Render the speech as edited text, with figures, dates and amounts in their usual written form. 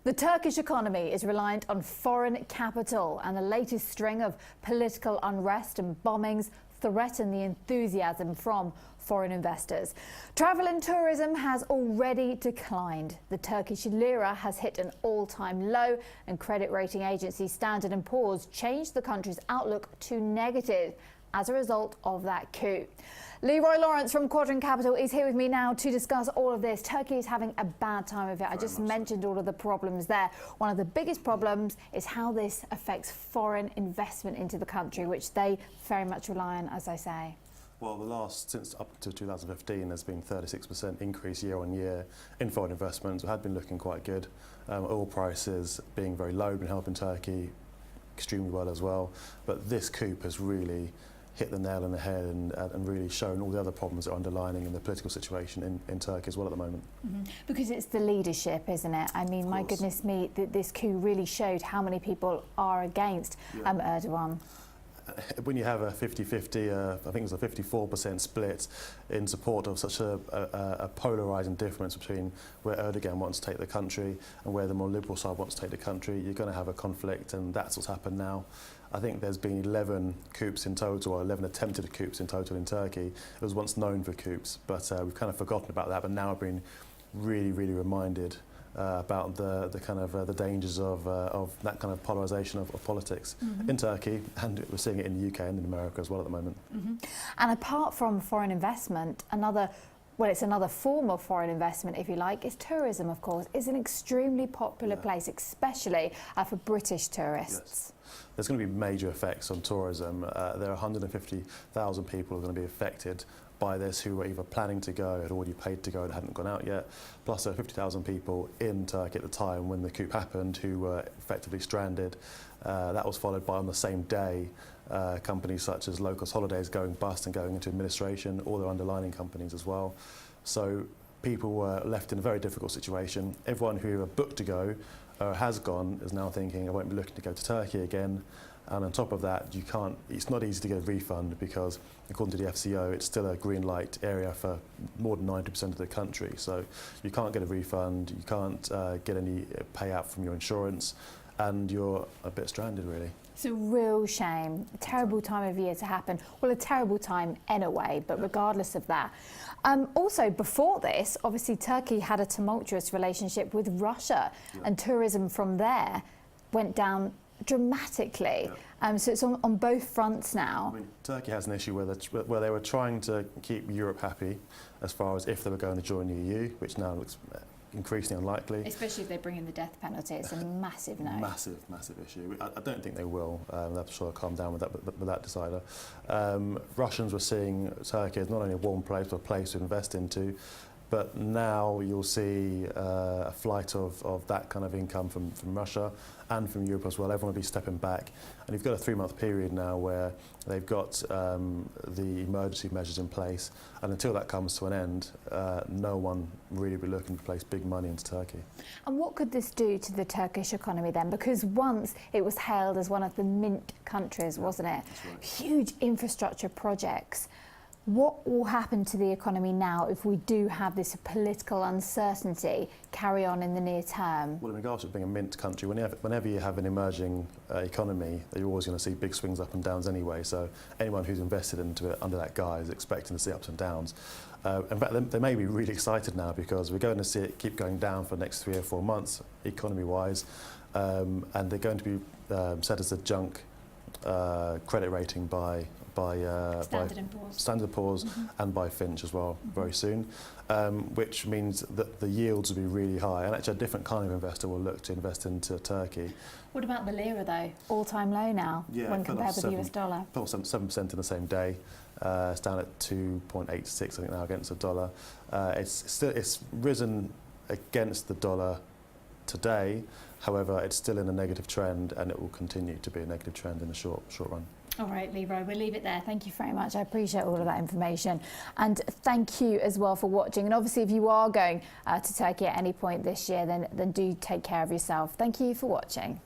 The Turkish economy is reliant on foreign capital, and the latest string of political unrest and bombings threaten the enthusiasm from foreign investors. Travel and tourism has already declined. The Turkish lira has hit an all-time low, and credit rating agency Standard & Poor's changed the country's outlook to negative as a result of that coup. Leroy Lawrence from Quadrant Capital is here with me now to discuss all of this. Turkey is having a bad time of it. I just mentioned all of the problems there. One of the biggest problems is how this affects foreign investment into the country, which they very much rely on, as I say. Well, since up to 2015, there's been 36% increase year on year in foreign investments. It had been looking quite good. Oil prices being very low, been helping Turkey extremely well as well. But this coup has really hit the nail on the head and really shown all the other problems that are underlining in the political situation in Turkey as well at the moment. Because it's the leadership, isn't it? I mean, my goodness me, this coup really showed how many people are against Erdogan. When you have a 50-50, I think it's a 54% split in support of such a polarising difference between where Erdogan wants to take the country and where the more liberal side wants to take the country, you're going to have a conflict, and that's what's happened now. I think there's been 11 coups in total, or 11 attempted coups in total in Turkey. It was once known for coups, but we've kind of forgotten about that, but now we've been really reminded about the dangers of that kind of polarisation of politics in Turkey, and we're seeing it in the UK and in America as well at the moment. And apart from foreign investment, it's another form of foreign investment, if you like, is tourism, of course. It's an extremely popular place, especially for British tourists. Yes. There's going to be major effects on tourism. There are 150,000 people who are going to be affected by this who were either planning to go, had already paid to go and hadn't gone out yet. Plus there are 50,000 people in Turkey at the time when the coup happened who were effectively stranded. That was followed by, on the same day, companies such as Low Cost Holidays going bust and going into administration, all their underlying companies as well. So people were left in a very difficult situation. Everyone who booked to go has gone is now thinking, I won't be looking to go to Turkey again. And on top of that, it's not easy to get a refund because, according to the FCO, it's still a green light area for more than 90% of the country. So you can't get a refund, you can't get any payout from your insurance, and you're a bit stranded, really. It's a real shame. A terrible time of year to happen. Well, a terrible time anyway, but regardless of that. Also, before this, obviously Turkey had a tumultuous relationship with Russia, and tourism from there went down dramatically. So it's on both fronts now. I mean, Turkey has an issue where they were trying to keep Europe happy as far as if they were going to join the EU, which now looks increasingly unlikely. Especially if they bring in the death penalty. It's a massive no. Massive issue. I don't think they will. They'll sort of calm down with that decider. Russians were seeing Turkey as not only a warm place, but a place to invest into. But now you'll see a flight of that kind of income from Russia and from Europe as well. Everyone will be stepping back. And you've got a 3-month period now where they've got the emergency measures in place. And until that comes to an end, no one really will be looking to place big money into Turkey. And what could this do to the Turkish economy then? Because once it was hailed as one of the mint countries, wasn't it? That's right. Huge infrastructure projects. What will happen to the economy now if we do have this political uncertainty carry on in the near term? Well, in regards to being a mint country, whenever you have an emerging economy, you're always going to see big swings up and downs anyway. So anyone who's invested into it under that guise is expecting to see ups and downs. In fact, they may be really excited now because we're going to see it keep going down for the next 3 or 4 months, economy-wise, and they're going to be set as a junk credit rating by Standard & Poor's and by Finch as well very soon, which means that the yields will be really high, and actually a different kind of investor will look to invest into Turkey. What about the lira though? All-time low now when compared with the US dollar. Fell 7% in the same day. It's down at 2.86 I think now against the dollar. It's risen against the dollar today. However, it's still in a negative trend, and it will continue to be a negative trend in the short run. All right, Leroy, we'll leave it there. Thank you very much. I appreciate all of that information. And thank you as well for watching. And obviously, if you are going to Turkey at any point this year, then do take care of yourself. Thank you for watching.